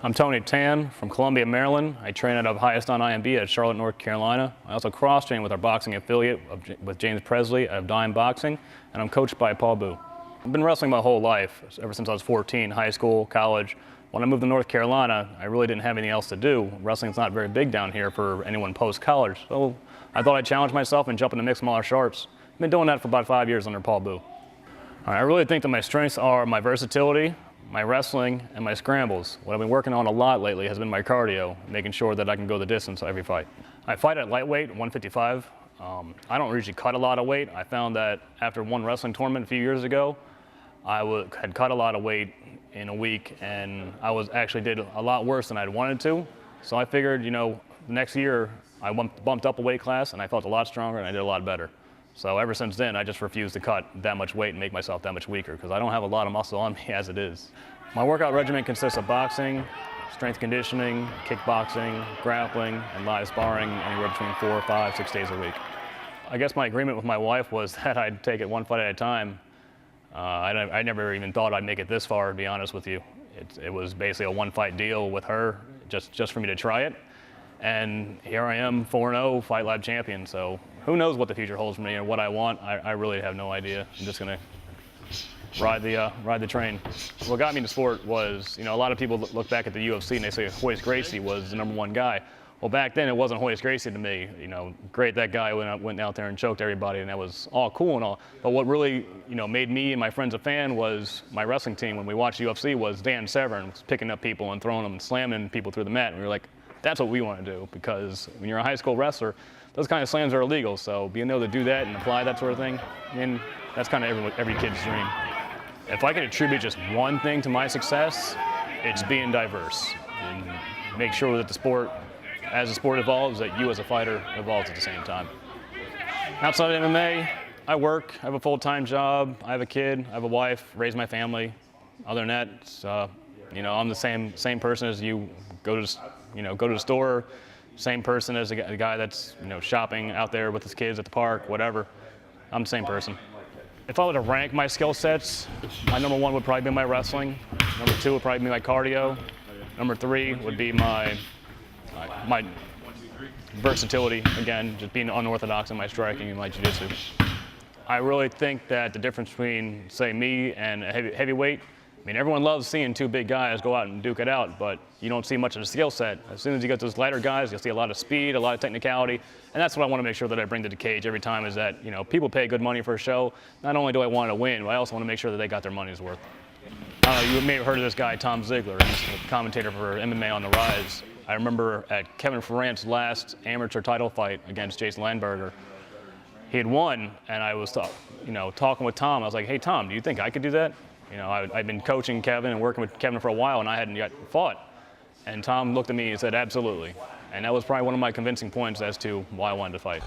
I'm Tony Tan from Columbia, Maryland. I train out of Highest on IMB at Charlotte, North Carolina. I also cross-train with our boxing affiliate with James Presley of Dime Boxing, and I'm coached by Paul Boo. I've been wrestling my whole life, ever since I was 14, high school, college. When I moved to North Carolina, I really didn't have anything else to do. Wrestling's not very big down here for anyone post-college, so I thought I'd challenge myself and jump into mixed martial arts. I've been doing that for about 5 years under Paul Boo. I really think that my strengths are my versatility, my wrestling, and my scrambles. What I've been working on a lot lately has been my cardio, making sure that I can go the distance every fight. I fight at lightweight, 155. I don't usually cut a lot of weight. I found that after one wrestling tournament a few years ago, I had cut a lot of weight in a week, and I actually did a lot worse than I'd wanted to. So I figured, the next year I bumped up a weight class, and I felt a lot stronger, and I did a lot better. So ever since then, I just refuse to cut that much weight and make myself that much weaker, because I don't have a lot of muscle on me as it is. My workout regimen consists of boxing, strength conditioning, kickboxing, grappling, and live sparring anywhere between 4, 5, 6 days a week. I guess my agreement with my wife was that I'd take it one fight at a time. I never even thought I'd make it this far, to be honest with you. It was basically a one-fight deal with her, just for me to try it. And here I am, 4-0, Fight Lab champion. So who knows what the future holds for me and what I want? I really have no idea. I'm just gonna ride the train. What got me into sport was, a lot of people look back at the UFC and they say Royce Gracie was the #1 guy. Well, back then it wasn't Royce Gracie to me. Great, that guy went out there and choked everybody, and that was all cool and all. But what really, made me and my friends a fan was my wrestling team. When we watched UFC, was Dan Severn picking up people and throwing them and slamming people through the mat. And we were like, that's what we want to do, because when you're a high school wrestler, those kind of slams are illegal. So being able to do that and apply that sort of thing, that's kind of every kid's dream. If I could attribute just one thing to my success, it's being diverse and make sure that the sport, as the sport evolves, that you as a fighter evolves at the same time. Outside of MMA, I work, I have a full-time job, I have a kid, I have a wife, raise my family. Other than that, I'm the same person as you. Go to the store, same person as a guy that's shopping out there with his kids at the park, whatever. I'm the same person. If I were to rank my skill sets, my #1 would probably be my wrestling. #2 would probably be my cardio. #3 would be my versatility, again, just being unorthodox in my striking and my jiu-jitsu. I really think that the difference between, say, me and a heavyweight, everyone loves seeing two big guys go out and duke it out, but you don't see much of the skill set. As soon as you get those lighter guys, you'll see a lot of speed, a lot of technicality, and that's what I want to make sure that I bring to the cage every time, is that, people pay good money for a show. Not only do I want to win, but I also want to make sure that they got their money's worth. You may have heard of this guy, Tom Ziegler. He's the commentator for MMA On the Rise. I remember at Kevin Ferrant's last amateur title fight against Jason Landberger, he had won, and I was talking with Tom. I was like, hey, Tom, do you think I could do that? I'd been coaching Kevin and working with Kevin for a while, and I hadn't yet fought. And Tom looked at me and said, absolutely. And that was probably one of my convincing points as to why I wanted to fight.